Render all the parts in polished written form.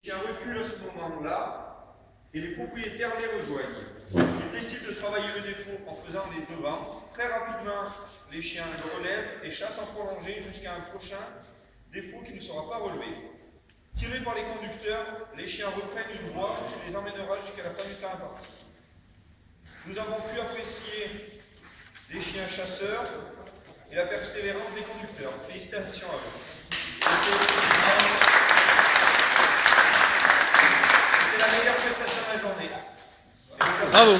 Il y a un recul à ce moment-là et les propriétaires les rejoignent. Ils décident de travailler le défaut en faisant les devants. Très rapidement, les chiens le relèvent et chassent en prolongée jusqu'à un prochain défaut qui ne sera pas relevé. Tirés par les conducteurs, les chiens reprennent une voie qui les emmènera jusqu'à la fin du temps imparti. Nous avons pu apprécier les chiens chasseurs et la persévérance des conducteurs. Félicitations à eux. C'est la meilleure prestation de la journée. Bravo.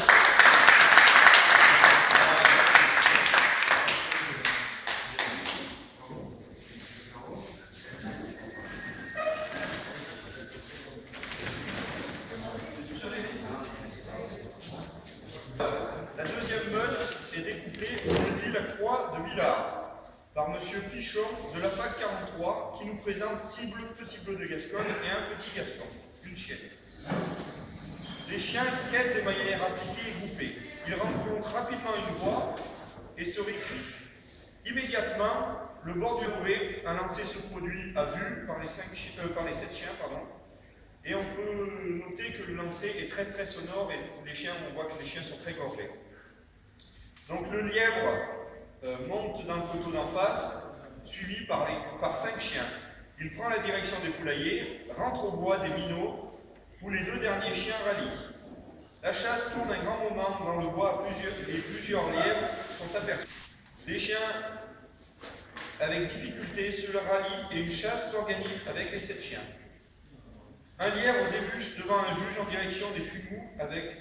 La deuxième meute est découpée aujourd'hui la croix de Villars par M. Pichon de la PAC 43 qui nous présente 6 petits bleus de Gascogne et un petit Gascon, une chienne. Les chiens quittent de manière appliquée et groupée. Ils rencontrent rapidement une voie et se récrient. Immédiatement, le bord du rouet, un lancer se produit à vue par les 7 chiens, et on peut noter que le lancer est très sonore et on voit que les chiens sont très gorgés. Donc le lièvre monte dans le coteau d'en face, suivi par 5 chiens. Il prend la direction des poulaillers, rentre au bois des minots, où les 2 derniers chiens rallient. La chasse tourne un grand moment dans le bois et plusieurs lièvres sont aperçus. Les chiens, avec difficulté, se rallient et une chasse s'organise avec les 7 chiens. Un lièvre débouche devant un juge en direction des fumous avec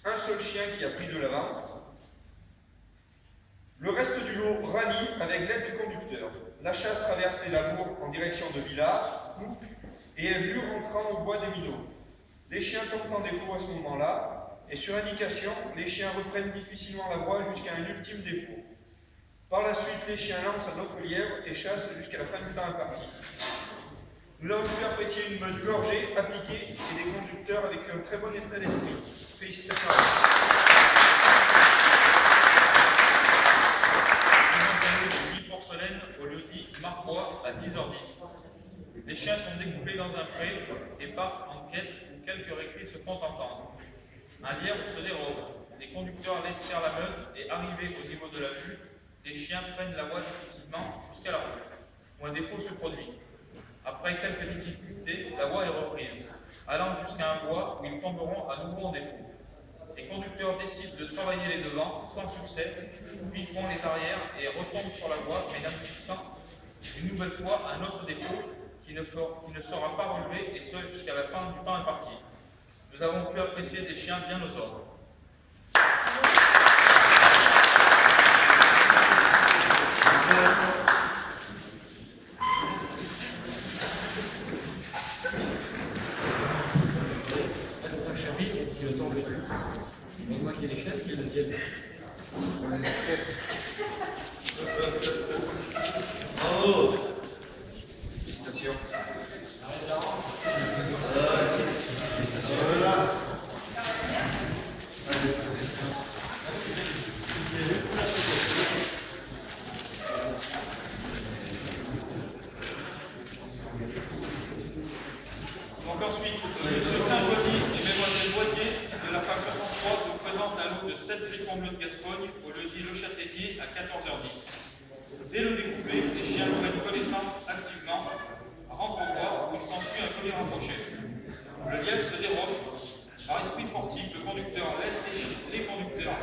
un seul chien qui a pris de l'avance. Le reste du lot rallie avec l'aide du conducteur. La chasse traverse les labours en direction de Villars, coupe et est vue rentrant au bois des minots. Les chiens tombent en défaut à ce moment-là, et sur indication, les chiens reprennent difficilement la voie jusqu'à un ultime défaut. Par la suite, les chiens lancent un autre lièvre et chassent jusqu'à la fin du temps imparti. Nous avons pu apprécier une meute gorgée, appliquée et des conducteurs avec un très bon état d'esprit. Félicitations à vous. Porcelaine au lieu-dit Marbois à 10h10. Les chiens sont découpés dans un pré et partent en quête où quelques récits se font entendre. Un lièvre se dérobe. Les conducteurs laissent faire la meute et arrivés au niveau de la vue, les chiens prennent la voie difficilement jusqu'à la route, où un défaut se produit. Après quelques difficultés, la voie est reprise, allant jusqu'à un bois où ils tomberont à nouveau en défaut. Les conducteurs décident de travailler les devants sans succès, puis font les arrières et retombent sur la voie, mais n'aboutissant une nouvelle fois à un autre défaut qui ne sera pas relevé, et ce jusqu'à la fin du temps imparti. Nous avons pu apprécier des chiens bien aux ordres. Moi qui ai les chefs, qui le viennent. Bravo. Félicitations. Donc ensuite, M. Saint-Denis et Mlle Boitier de la PAC 63 nous présentent un lot de 7 griffons bleus de Gascogne au lieu-dit Le Châtaignier à 14h10. Dès le découpé, les chiens prennent connaissance activement, rentrent au bois où il s'ensuit un collier rapproché. Le lièvre se dérobe. Par esprit sportif, les conducteurs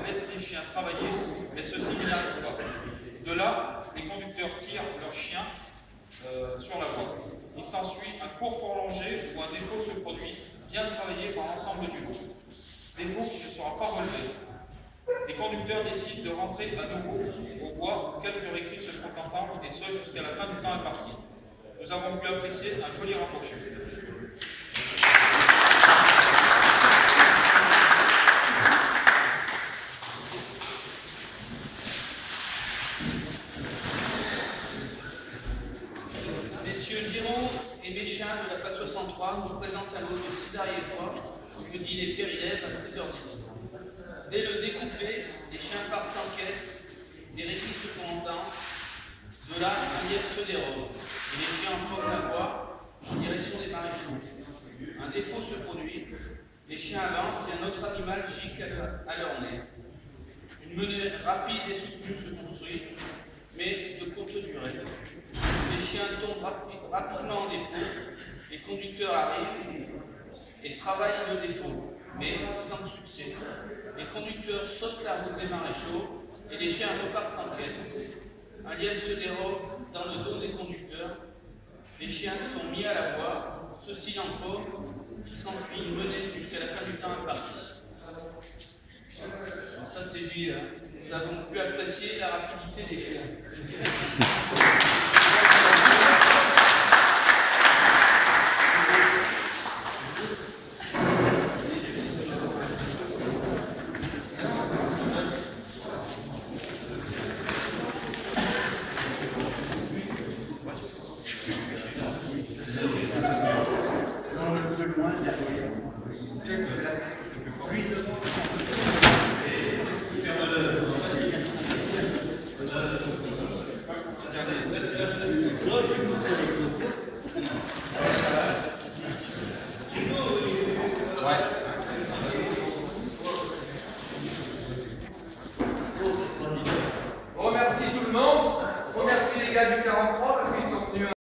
laissent les chiens travailler, mais ceux-ci n'y arrivent pas. De là, les conducteurs tirent leurs chiens sur la voie. Il s'ensuit un court prolongé où un défaut se produit, bien travaillé par l'ensemble du lot. Défaut qui ne sera pas relevé. Les conducteurs décident de rentrer à nouveau au bois où quelques récrits se font entendre, et ce jusqu'à la fin du temps imparti. Nous avons pu apprécier un joli rapproché. Messieurs Giraud et Béchin de la PAC 63 nous présentent un lot de 6 ariégeois, que dit les périlèves à 7h10. Dès le découpé, les chiens partent en quête, des récits se font entendre, de là, un lièvre se dérobe, et les chiens empruntent la voie en direction des maréchaux. défaut se produit, les chiens avancent et un autre animal gicle à leur nez. Une menée rapide et soutenue se construit, mais de courte durée. Les chiens tombent rapidement en défaut, les conducteurs arrivent et travaillent le défaut, mais sans succès. Les conducteurs sautent la route des maréchaux et les chiens repartent en quête. Un lièvre se dérobe dans le dos des conducteurs. Les chiens sont mis à la voie, ceux-ci l'emportent, il s'enfuit une menée jusqu'à la fin du temps imparti. Alors ça c'est Gilles, hein. Nous avons pu apprécier la rapidité des chiens.